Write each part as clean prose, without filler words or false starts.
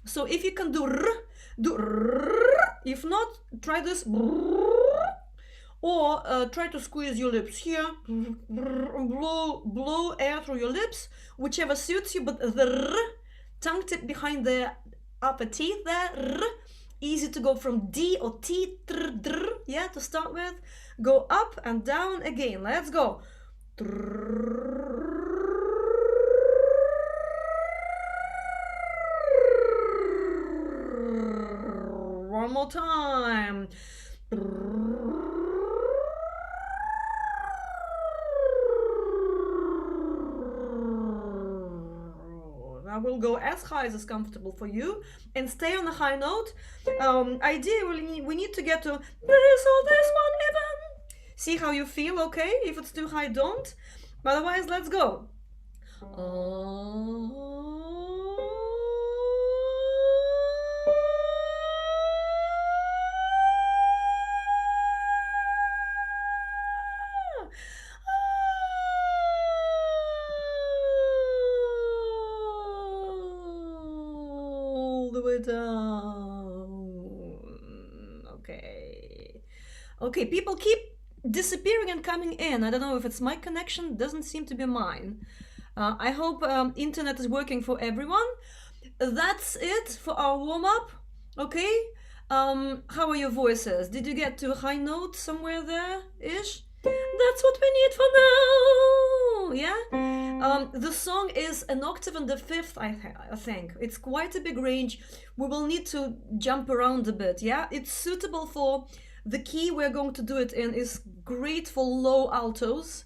So if you can do r, do r. If not, try this. Or try to squeeze your lips here, blow air through your lips, whichever suits you, but the r, tongue tip behind the upper teeth there, r, easy to go from D or T, tr, dr, yeah, to start with. Go up and down again, let's go. One more time. I will go as high as is comfortable for you and stay on a high note. Ideally, we need to get to this or this one even. See how you feel, okay? If it's too high, don't. Otherwise, let's go. The way down. Okay, people keep disappearing and coming in. I don't know if it's my connection, doesn't seem to be mine. I hope internet is working for everyone. That's it for our warm-up. Okay, how are your voices? Did you get to a high note somewhere there ish? That's what we need for now. Yeah. The song is an octave and the fifth, I think. It's quite a big range. We will need to jump around a bit. Yeah, it's suitable for the key we're going to do it in. Is great for low altos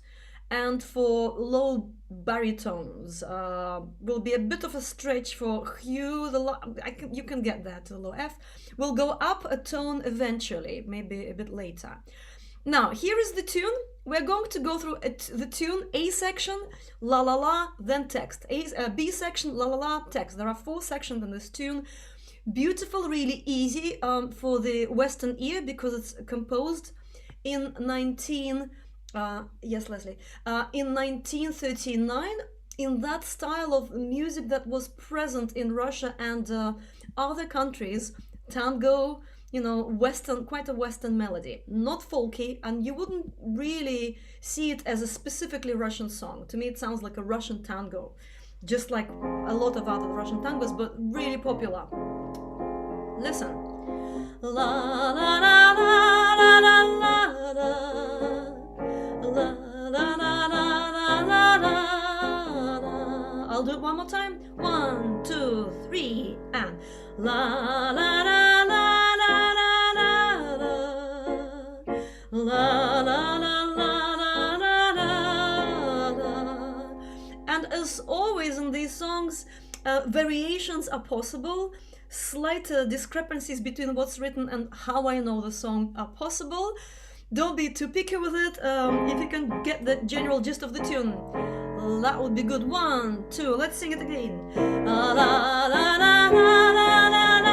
and for low baritones. Will be a bit of a stretch for Hugh. You can get that to the low F. We'll go up a tone eventually, maybe a bit later. Now, here is the tune. We're going to go through the tune, A section, la la la, then text. B section, la la la, text. There are 4 sections in this tune. Beautiful, really easy for the Western ear because it's composed in 1939, in that style of music that was present in Russia and other countries, tango, you know, Western, quite a Western melody, not folky, and you wouldn't really see it as a specifically Russian song. To me, it sounds like a Russian tango, just like a lot of other Russian tangos, but really popular. Listen. La la la la la la la la la la la la. I'll do it one more time. 1, 2, 3, and la la la. La la la la la la la. And as always in these songs, variations are possible. Slight discrepancies between what's written and how I know the song are possible. Don't be too picky with it. If you can get the general gist of the tune, that would be good. 1, 2, let's sing it again. La la la la la la la la.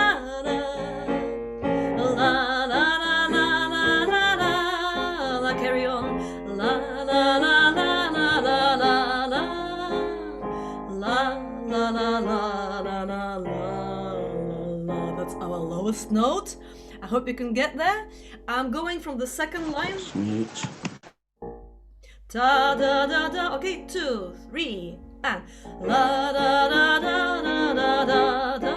Lowest note. I hope you can get there. I'm going from the second line. Sweet. Da da da da. Okay, 2, 3, and la da da da da da da da.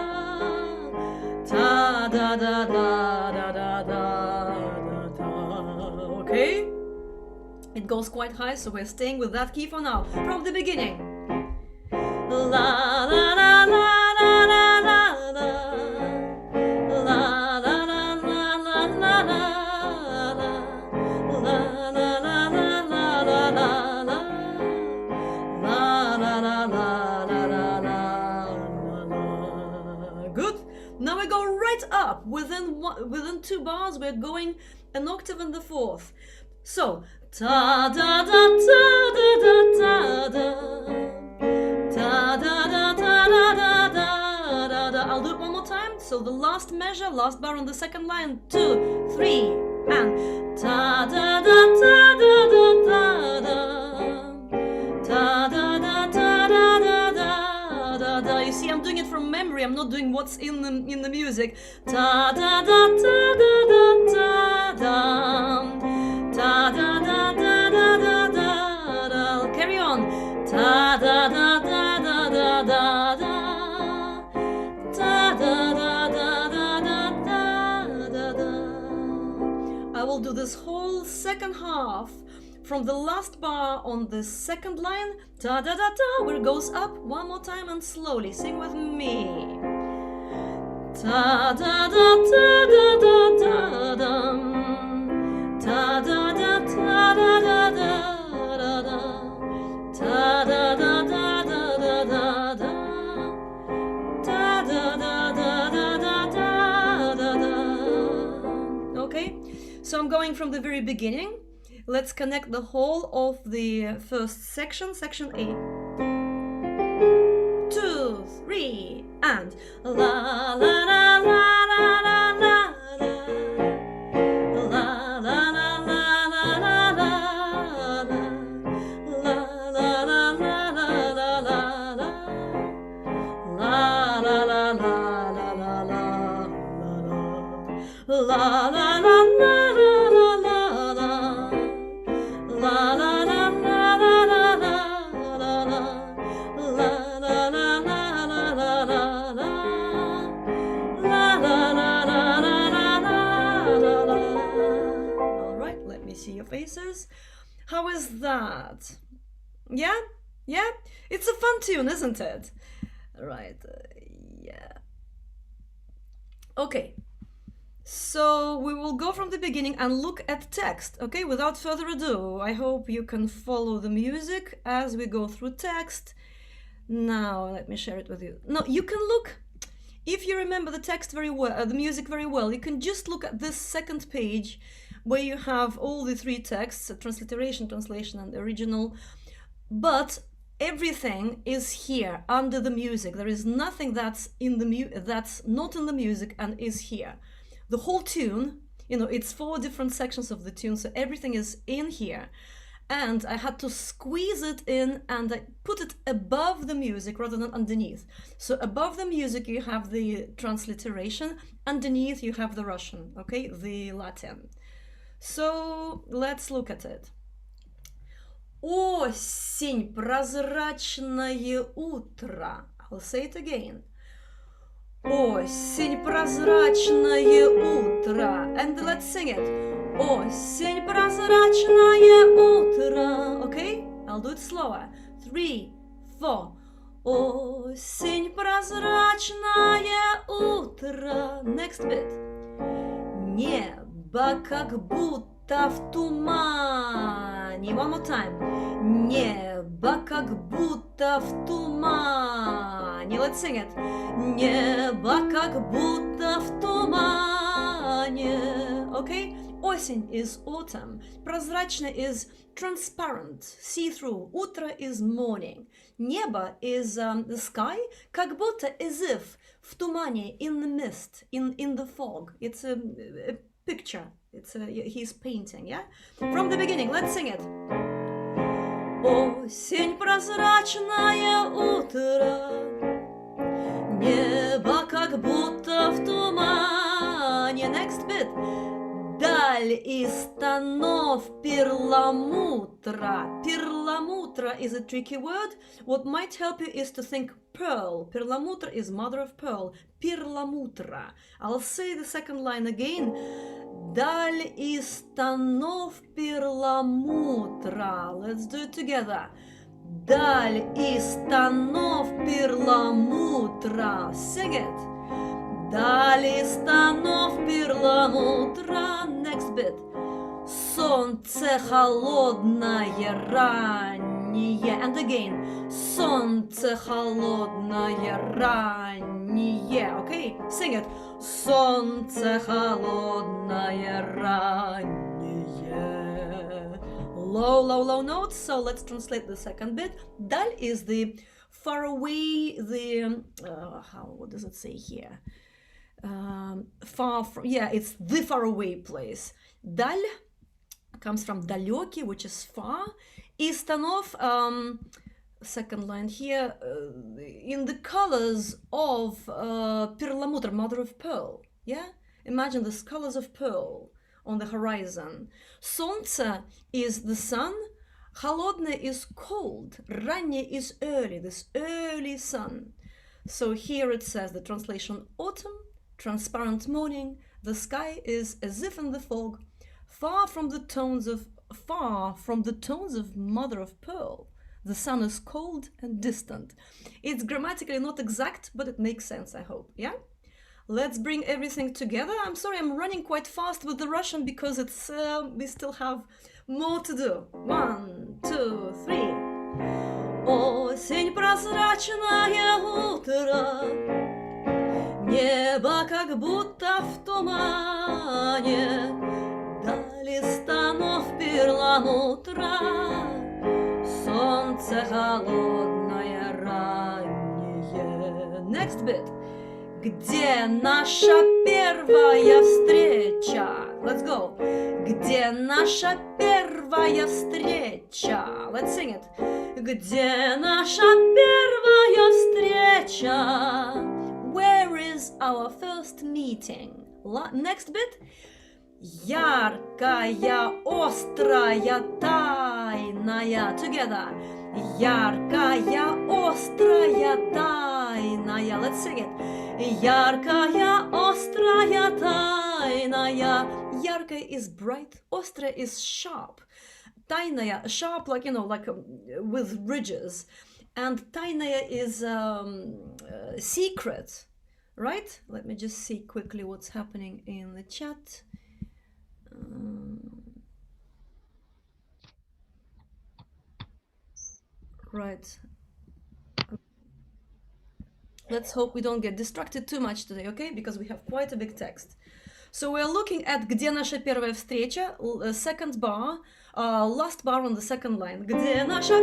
Da da da da da da da da. Okay. It goes quite high, so we're staying with that key for now. From the beginning. La la la la la la la. Up within 2 bars, we're going an octave in the 4th. So ta da da da da da da da da da da da da. I'll do it one more time. So the last measure, last bar on the second line. 2, 3, and ta da da da da da da da da da da da da da da. You see, I'm doing it from memory. I'm not doing what's in the music. Ta da da da da da da da da da da da da da. I'll carry on. Ta da da da da da da da. Ta da da da da da da da. I will do this whole second half from the last bar on the second line, da da da da, where it goes up one more time and slowly. Sing with me. Da da da da da da da da. Da da da da da da da da. Da da da da da da da da. Da da da da da da da da. Okay, so I'm going from the very beginning. Let's connect the whole of the first section, section A. 2, 3, and la la la la la la la la la la la faces. How is that? Yeah? Yeah? It's a fun tune, isn't it? Right. Yeah. Okay. So we will go from the beginning and look at text, okay? Without further ado, I hope you can follow the music as we go through text. Now, let me share it with you. No, you can look, if you remember the text very well, the music very well, you can just look at this second page where you have all the three texts, transliteration, translation, and original, but everything is here under the music. There is nothing that's that's not in the music and is here. The whole tune, you know, it's 4 different sections of the tune, so everything is in here. And I had to squeeze it in and I put it above the music rather than underneath. So above the music you have the transliteration, underneath you have the Russian, okay, the Latin. So let's look at it. Осень, прозрачное утро. I'll say it again. Осень, прозрачное утро. And let's sing it. Осень, прозрачное утро. Okay? I'll do it slower. 3, 4. Осень, прозрачное утро. Next bit. Небо как будто в тумане. One more time. Небо как будто в тумане. Let's sing it. Небо как будто в тумане. Okay? Осень is autumn. Прозрачно is transparent, see-through. Утро is morning. Небо is the sky. Как будто as if в тумане, in the mist, in the fog. It's a picture. It's he's painting, yeah? From the beginning, let's sing it. Осень, прозрачное утро, небо как будто в тумане. Next bit. Даль и станов перламутра. Перламутра is a tricky word. What might help you is to think pearl. Perlamutr is mother of pearl. Перламутра. I'll say the second line again. Даль и станов перламутра. Let's do it together. Даль и станов перламутра. Sing it. Даль и станов перламутра. Next bit. Солнце холодное раннее. And again. Солнце холодное раннее. Okay? Sing it. Солнце холодное раннее. Low, low, low notes. So let's translate the second bit. Даль is the far away, the what does it say here? Far from, yeah, it's the far away place. Даль comes from далекий, which is far. И станов second line here, in the colors of perlamutr, mother of pearl. Yeah, imagine the colors of pearl on the horizon. Солнце is the sun, холодное is cold, раннее is early, this early sun. So here it says, the translation, autumn, transparent morning, the sky is as if in the fog, far from the tones of mother of pearl. The sun is cold and distant. It's grammatically not exact, but it makes sense, I hope. Yeah? Let's bring everything together. I'm sorry, I'm running quite fast with the Russian because it's we still have more to do. 1, 2, 3. Осень, прозрачное утро, небо как будто в тумане, дали станов перламутра, солнце холодное раннее. Next bit. Где наша первая встреча? Let's go. Где наша первая встреча? Let's sing it. Где наша первая встреча? Where is our first meeting? Next bit. Яркая, острая, тайная. Together. Яркая, острая, тайная. Let's sing it. Яркая, острая, тайная. Яркая is bright, острая is sharp. Тайная, sharp, like, you know, like with ridges. And тайная is secret, right? Let me just see quickly what's happening in the chat. Right. Let's hope we don't get distracted too much today, okay? Because we have quite a big text. So we're looking at где наша первая встреча, second bar, last bar on the second line. Где наша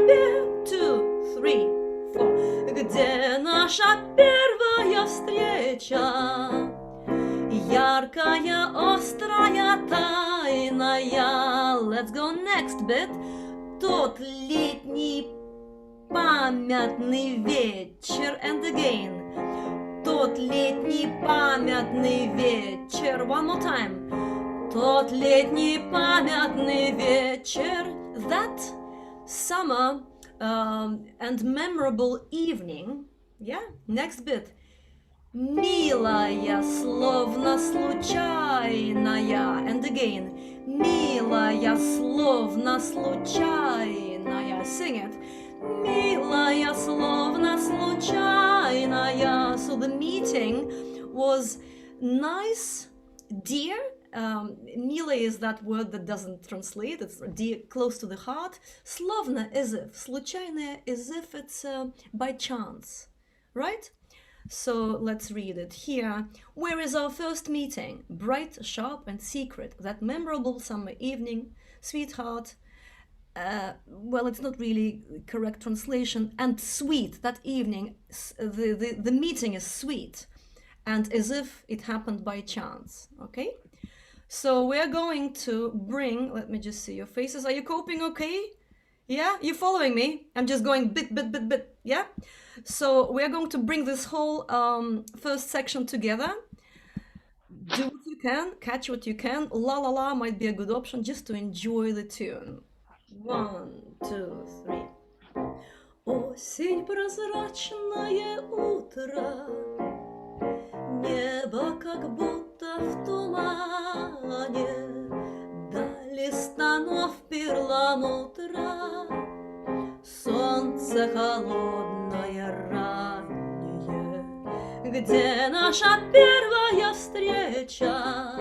2, 3, 4. Где наша первая встреча? Яркая, острая, тайная. Let's go next bit. Тот летний памятный вечер, and again. Тот летний памятный вечер. One more time. Тот летний памятный вечер. That summer and memorable evening. Yeah, next bit. Милая, словно случайная. And again. Милая, словно случайная. Sing it. Милая, словно случайная. So the meeting was nice, dear. Mila is that word that doesn't translate. It's dear, close to the heart. Словно, as if. Случайная, as if it's by chance. Right? So let's read it here. Where is our first meeting? Bright, sharp, and secret. That memorable summer evening, sweetheart. Well, it's not really correct translation. And sweet, that evening, the meeting is sweet. And as if it happened by chance, okay? So we're going to bring, let me just see your faces. Are you coping okay? Yeah, you following me? I'm just going bit, yeah? So we're going to bring this whole first section together. Do what you can, catch what you can. La la la might be a good option just to enjoy the tune. 1, 2, 3. Осень, прозрачное утро, небо как будто в тумане, дали станов перламутра, солнце холодное раннее. Где наша первая встреча?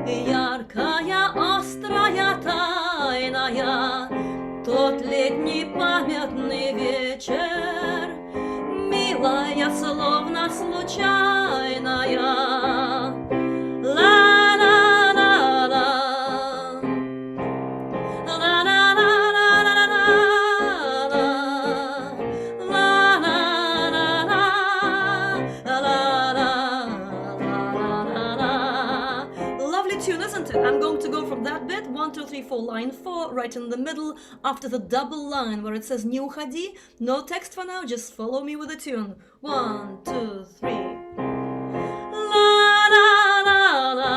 Яркая, острая, тайная, тот летний памятный вечер, милая, словно случайная. Ла-ла-ла-ла, ла-ла-ла-ла-ла-ла, ла-ла-ла-ла-ла-ла-ла-ла. Lovely tune, isn't it? I'm going to go from that bit, 1, 2, 3, 3, 4, line 4, right in the middle, after the double line where it says "Не уходи." No text for now, just follow me with the tune. 1, 2, 3. La la la la.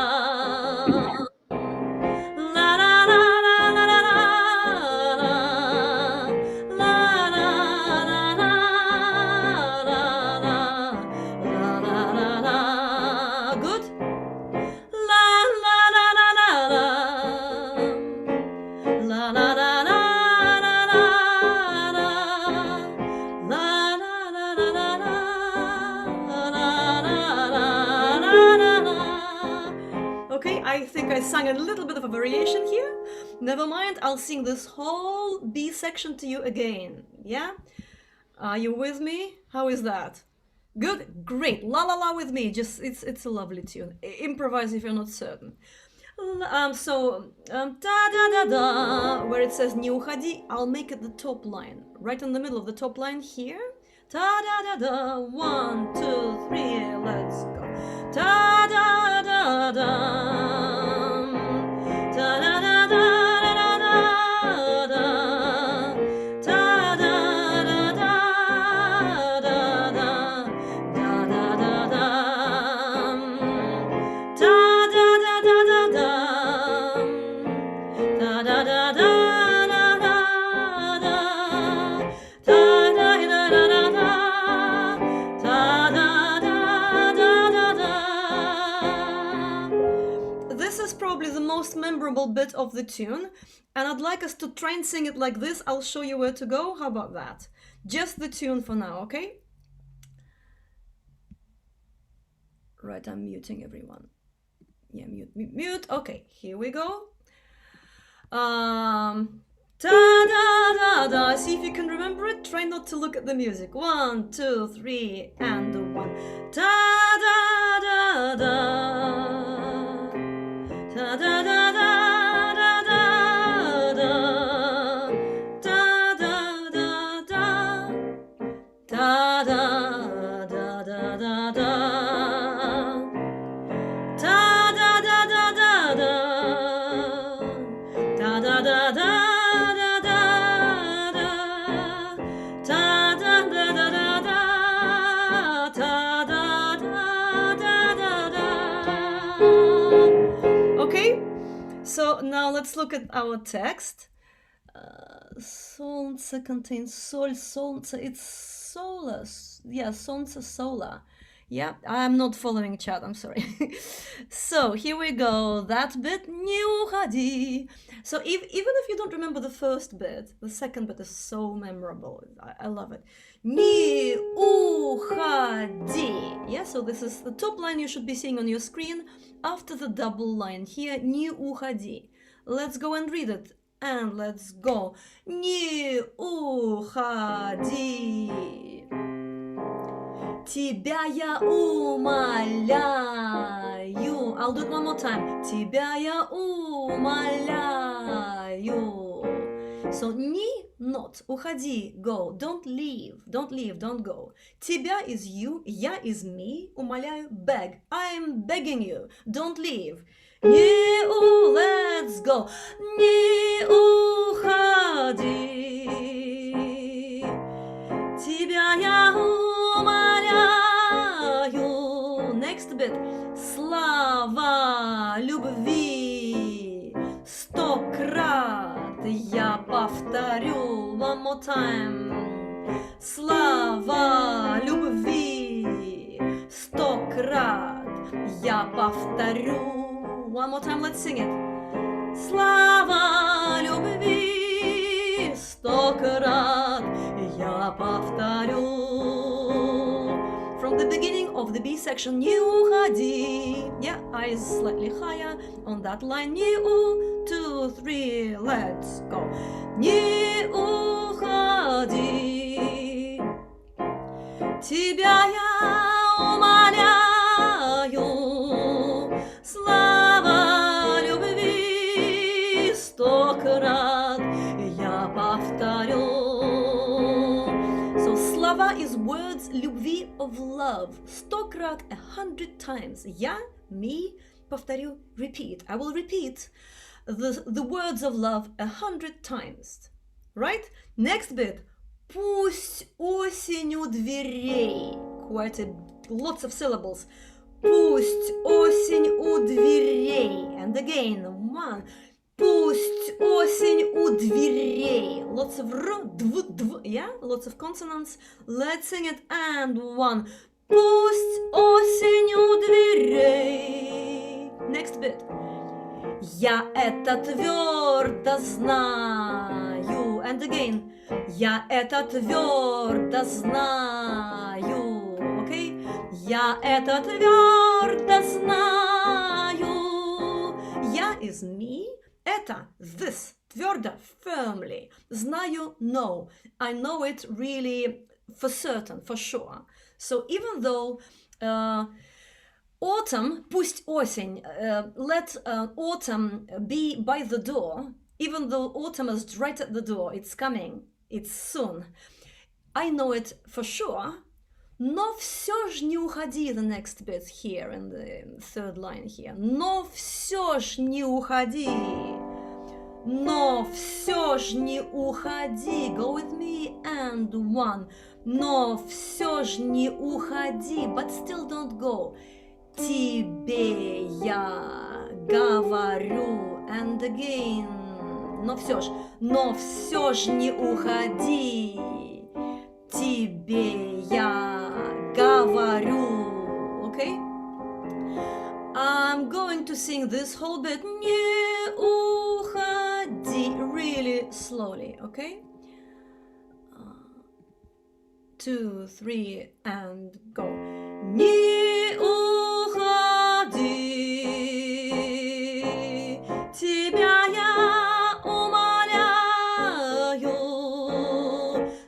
La la la la la la la. La la la la la la. La la la la. Good. La la la la la la. La la la la la la. La la la la la la. Okay, I think I sang a little bit of a variation here. Never mind, I'll sing this whole B section to you again. Yeah? Are you with me? How is that? Good? Great. La la la with me. Just it's a lovely tune. Improvise if you're not certain. Da da da da, where it says "Не уходи", I'll make it the top line. Right in the middle of the top line here. Da da da da. 1, 2, 3. Let's go. Da da da da. Da da da da da da da. Da da da da da da. Da da da da. Da da da da da da. Da da da da. Probably the most memorable bit of the tune, and I'd like us to try and sing it like this. I'll show you where to go. How about that? Just the tune for now, okay? Right, I'm muting everyone. Yeah, mute. Okay, here we go. Da da da da. See if you can remember it. Try not to look at the music. 1, 2, 3, and 1. Da da da da. Da da da da da da da. Da da da da. Da da da da da da. Da da da da da da. Da da da da. So now let's look at our text. Солнце contains sol, солнце, it's solar. Yeah, солнце, solar. Yeah, I'm not following chat, I'm sorry. So here we go, that bit, не уходи. So even if you don't remember the first bit, the second bit is so memorable. I love it. Не уходи. Yeah, so this is the top line you should be seeing on your screen after the double line here, не уходи. Let's go and read it. And let's go. Не уходи. Тебя я умоляю. I'll do it one more time. Тебя я умоляю. So, не, not. Уходи, go. Don't leave, don't go. Тебя is you, я is me. Умоляю, beg. I'm begging you. Don't leave. Let's go. Не уходи. Тебя я умоляю. Next bit. Слава любви 100 крат я повторю. One more time. Слава любви 100 крат я повторю. One more time, let's sing it. Слава любви 100 крат я повторю. From the beginning of the B section, не уходи. Yeah, eyes slightly higher on that line. Не 2, 3, let's go. Не уходи. Тебя я умоляю. Слава любви 100 крат я повторю. So слава is words любви of love. 100 крат 100 times. Я, me, повторю, repeat. I will repeat. the words of love 100 times. Right? Next bit. Пусть осень у дверей. Quite lots of syllables. Пусть осень у дверей. And again, one. Пусть осень у дверей. Lots of r, dv, yeah? Lots of consonants. Let's sing it. And one. Пусть осень у дверей. Next bit. Я это твердо знаю. And again. Я это твердо знаю. Okay? Я это твердо знаю. Я is me. Это, this, твердо, firmly. Знаю, know. I know it really for certain, for sure. So even though autumn, пусть осень, let autumn be by the door, even though autumn is right at the door, it's coming, it's soon. I know it for sure. Но все ж не уходи, the next bit here in the third line here. Но все ж не уходи. Но все ж не уходи. Go with me and one. Но все ж не уходи. But still don't go. Тебе я говорю. And again. Но все ж не уходи. Тебе я говорю. Okay? I'm going to sing this whole bit. Не уходи. Really slowly, okay? 2, 3, and go. Не уходи. Тебя я умоляю.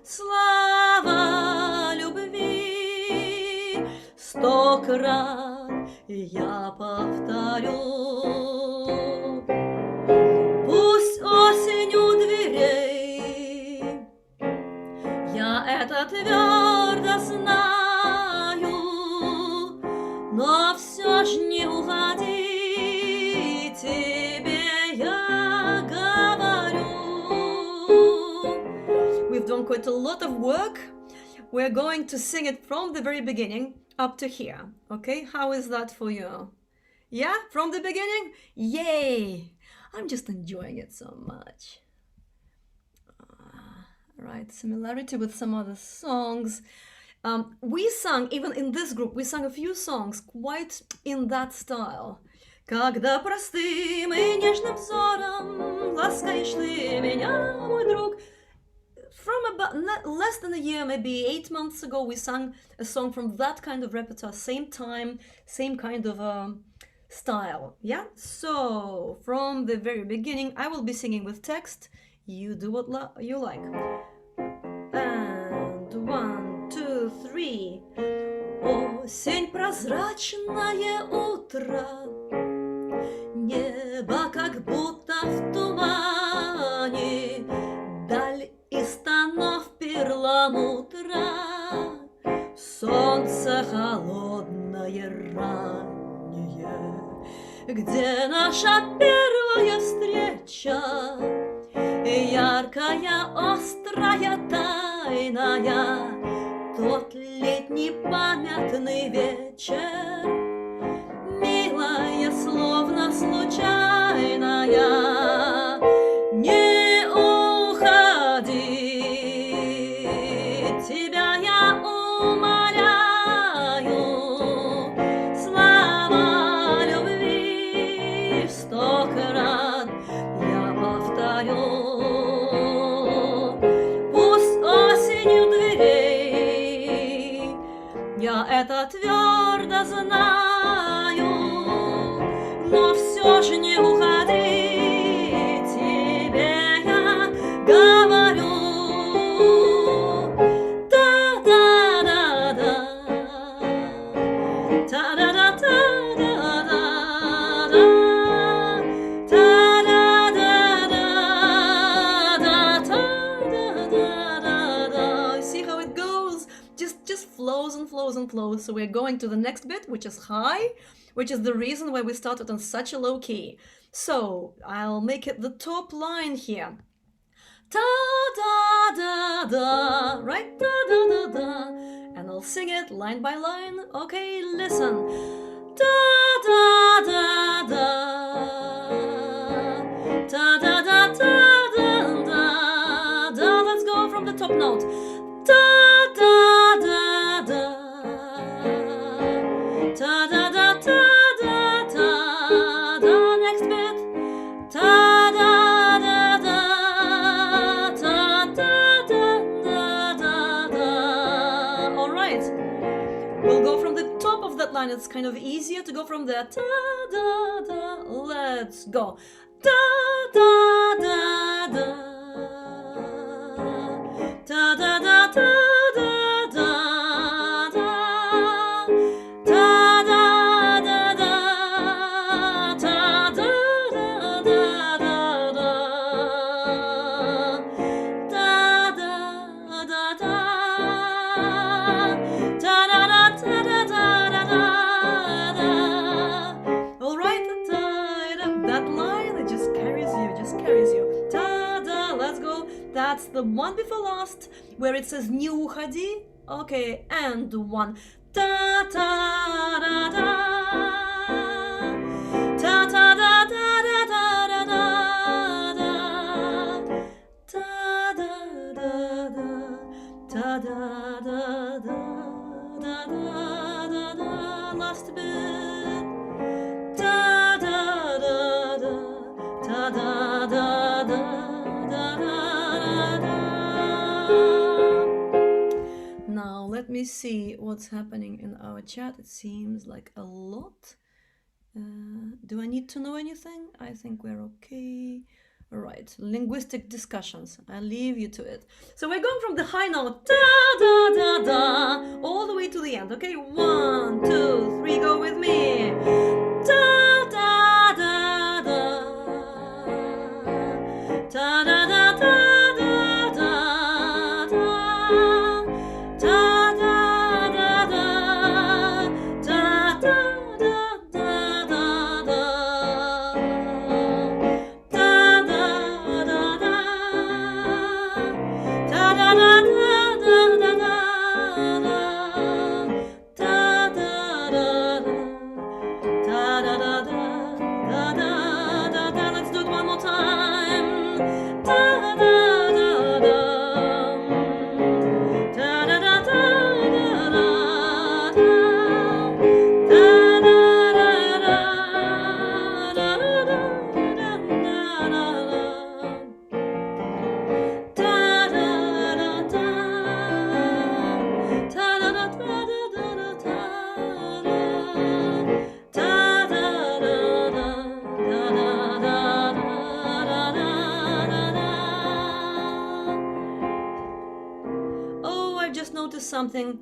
Слава любви 100 крат я повторю. Пусть осень у дверей. Я это твердо знаю. Но все ж не уходи. Тебе я говорю. We've done quite a lot of work. We're going to sing it from the very beginning up to here. Okay, how is that for you? Yeah, from the beginning? Yay! I'm just enjoying it so much. Right, similarity with some other songs. We sang, even in this group, we sang a few songs quite in that style. Когда простым и нежным взором ласкаешь ты меня, мой друг. From about less than a year, maybe 8 months ago, we sang a song from that kind of repertoire, same time, same kind of style. Yeah? So, from the very beginning, I will be singing with text. You do what you like. And 1, 2, 3. Осень, прозрачное утро, небо как будто в тумане, даль из станов перламутра, солнце холодное раннее, где наша первая встреча, яркая, острая, тайная, тот летний памятный вечер, милая, словно случайная. Не уходи, тебя я умоляю, слава любви 100 крат я повторю. Пусть осенью дверей я это твердо знаю, но все же не So we're going to the next bit, which is high, which is the reason why we started on such a low key. So I'll make it the top line here. Da da da da, right? Da da da da. And I'll sing it line by line. Okay, listen. Da da da da. Da da da da da da da. Let's go from the top note. Da da da da. Da da da da da da da. Next bit. Da da da da. Da da da da da. All right. We'll go from the top of that line. It's kind of easier to go from there. Da da da. Let's go. Da da da da. Da da da da da da da. Da da da da. Da da da da da da. Da da da da. Da da da da da da da da. All right, that line, it just carries you. Da da. Let's go. That's the one before last, where it says "не уходи." Okay, and one. Da da da da. Da da da da da da da da. Da da da da. Da da da da da da da. Last bit. Da da da da. Da da da da. Now let me see what's happening in our chat. It seems like a lot. Do I need to know anything? I think we're okay. All right, linguistic discussions. I'll leave you to it. So we're going from the high note, da da da da, all the way to the end. Okay, 1, 2, 3, go with me. Da da da da. Da da da da. Something.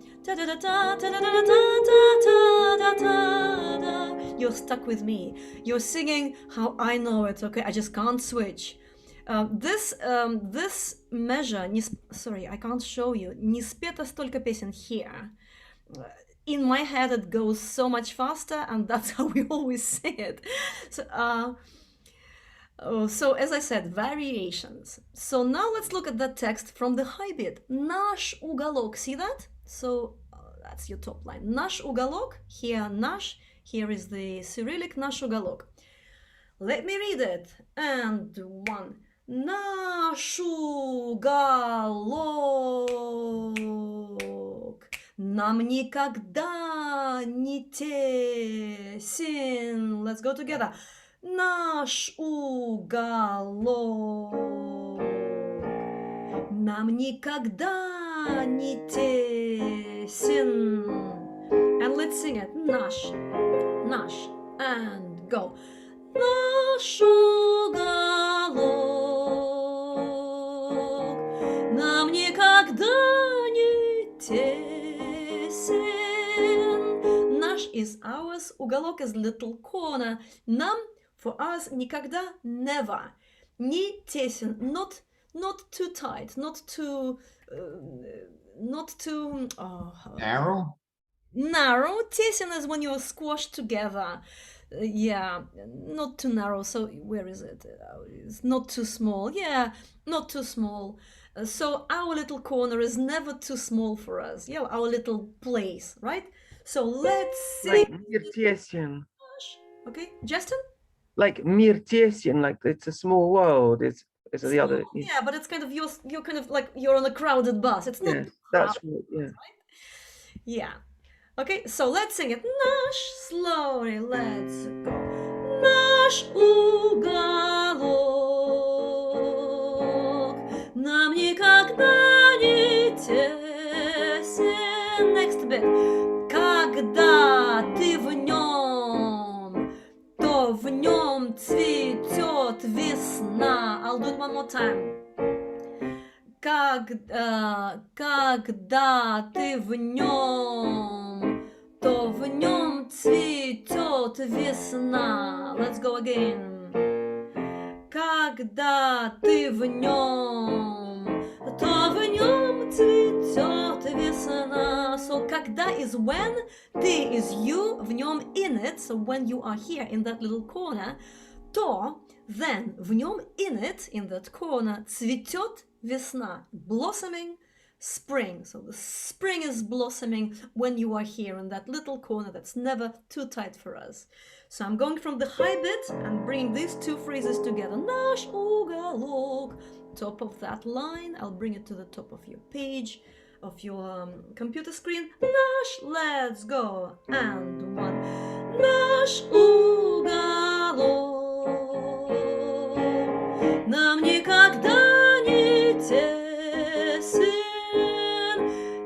You're stuck with me. You're singing how I know it. Okay, I just can't switch. This measure. Sorry, I can't show you. Не спето столько песен here. In my head, it goes so much faster, and that's how we always sing it. So as I said, variations. So now let's look at that text from the high bit. Наш уголок. See that? So that's your top line. Наш уголок. Here, наш. Here is the Cyrillic наш уголок. Let me read it. And 1. Наш уголок нам никогда не тесен. Let's go together. Наш уголок нам никогда не тесен. And let's sing it. Наш, and go. Наш уголок нам никогда не тесен. Наш is ours, уголок is little corner. Нам for us, никогда, never. Не тесен, not too tight, not too narrow? Narrow. Тесен is when you're squashed together. Yeah, not too narrow. So where is it? It's not too small. Yeah, not too small. So our little corner is never too small for us. Yeah, our little place, right? So let's see. Like mir tesen. Okay, Justin? Like mir tesen, like it's a small world. It's the Small, other. yeah, but it's kind of you're kind of like you're on a crowded bus. It's not Yes, too that's crowded, what. Yeah. right? Yeah. Okay, so let's sing it. Наш, slowly, let's go. Наш уголок нам никогда не тесен. Next bit. Когда ты в нем, то в нем цветет весна. I'll do it one more time. Когда ты в нем, то в нем цветет весна. Let's go again. Когда ты в нем, то в нем цветет весна. So когда is when, ты is you, в нем in it. So when you are here in that little corner, то then в нем in it, in that corner, цветет весна, blossoming spring. So the spring is blossoming when you are here in that little corner that's never too tight for us. So I'm going from the high bit and bringing these two phrases together. Наш уголок. Top of that line, I'll bring it to the top of your page, of your computer screen. Наш, let's go. And one. Наш уголок нам никогда не тесен.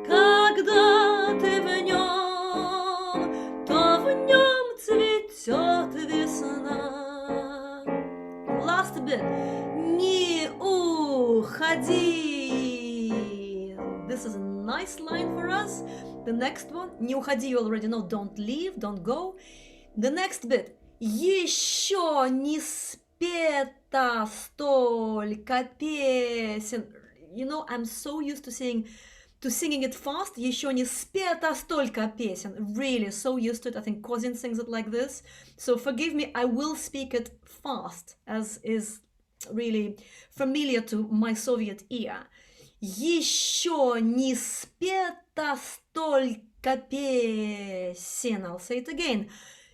Когда ты в нем, то в нем цветет весна. Last bit. Не уходи. This is a nice line for us. The next one. Не уходи, you already know. Don't leave, don't go. The next bit. Еще не спета столько песен. You know, I'm so used to singing it fast. Еще не спета столько песен. Really, so used to it. I think Kozin sings it like this. So forgive me, I will speak it fast, as is really familiar to my Soviet ear. Еще не спета столько песен. I'll say it again.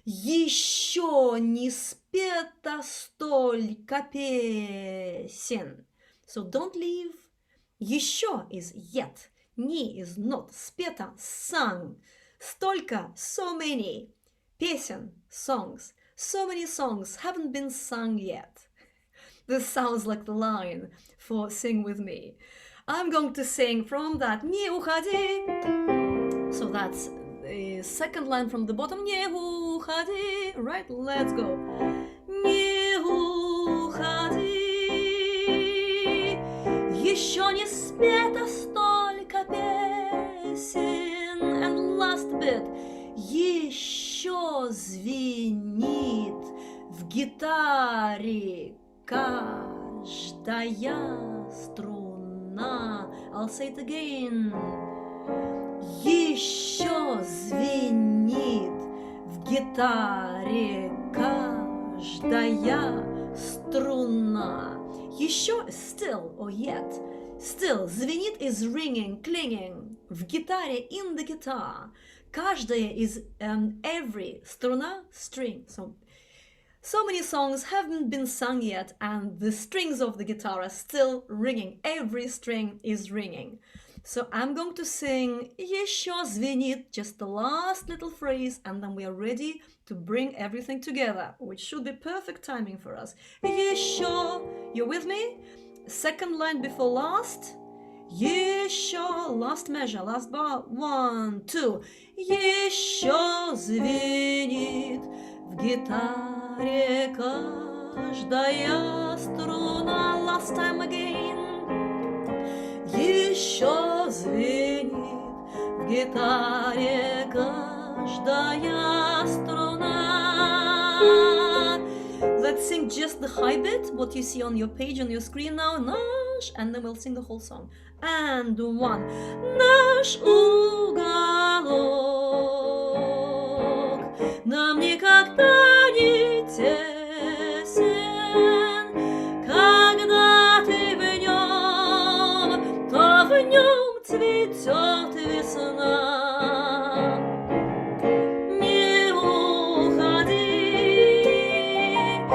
Еще не спета столько песен. So don't leave. Еще is yet. Не is not. Спета, sung. Столько, so many. Песен, songs. So many songs haven't been sung yet. This sounds like the line for Sing With Me. I'm going to sing from that Не уходи. So that's the second line from the bottom. Не уходи. Right, let's go. Не уходи. Еще не спето столько песен. And last bit. Еще звенит в гитаре каждая струна. I'll say it again. Еще звенит в гитаре каждая струна. Еще still or yet. Still, звенит is ringing, clinging. В гитаре, in the guitar. Каждая is every. Струна, string. So many songs haven't been sung yet, and the strings of the guitar are still ringing. Every string is ringing. So I'm going to sing еще звенит, just the last little phrase, and then we are ready to bring everything together, which should be perfect timing for us. Еще, you with me? Second line before last. Еще, last measure, last bar. 1, 2. Еще звенит в гитаре каждая струна. Last time again. Еще звенит в гитаре каждая струна. Let's sing just the high bit, what you see on your page, on your screen now. Наш, and then we'll sing the whole song. And 1. Наш уголок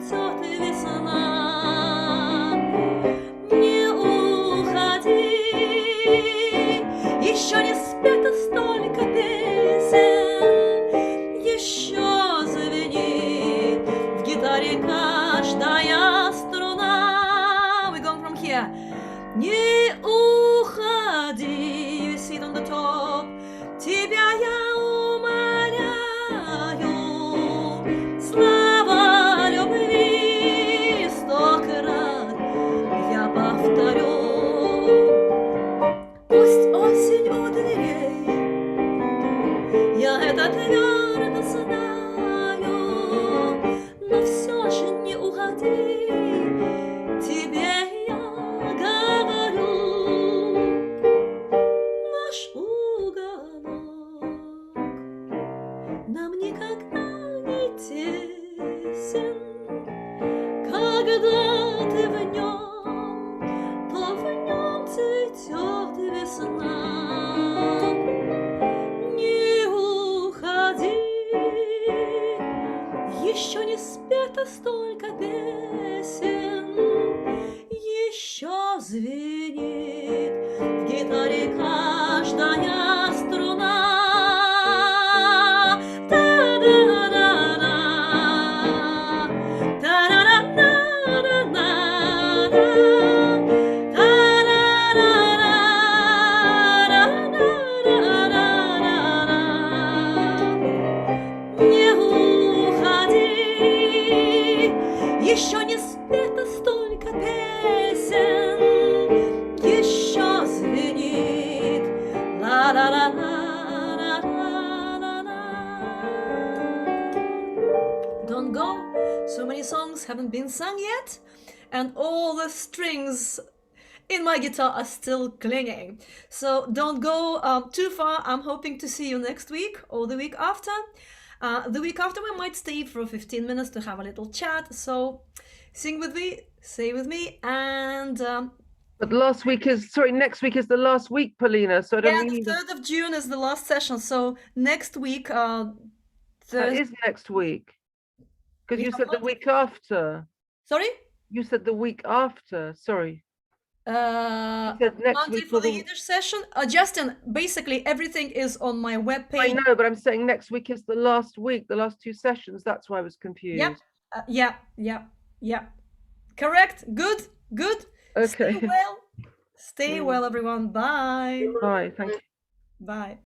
цветет весна. Не уходи, еще не спето столько песен, еще звенит в гитаре каждая струна. We're going from here. Не уходи, you sit on the top. Тебя я умоляю, слава любви 100 крат я повторю. Пусть осень у дверей, я это твердо знаю, но все же не уходи, тебе я говорю. Наш уголок нам никогда не тесен, когда ты в нем, то в нем цветет весна. Не уходи, еще не спето столько песен, еще звенит в гитаре каждая струна. Та-да-да-да, та-да-да-да-да-да, та-да-да-да-да-да-да. Не уходи, еще не спето столько песен, еще звенит ла-ла-ла-ла-ла-ла-ла. Don't go, so many songs haven't been sung yet, and all the strings in my guitar are still clinging. So don't go too far. I'm hoping to see you next week or the week after. The week after we might stay for 15 minutes to have a little chat. So sing with me, say with me, and But next week is the last week, Polina. So I don't yeah, really. the 3rd of June is the last session. So next week, That is next week. Because We you have said the not- week after. sorry, You said the week after. Sorry. You uh, said next Monday week for the the- Yiddish session. Justin, basically everything is on my I webpage. know, but I'm saying next week is the last week, the last 2 sessions. That's why I was confused. Yeah. Correct. Good. Okay. Stay well, everyone. Bye. Bye. Thank you. Bye.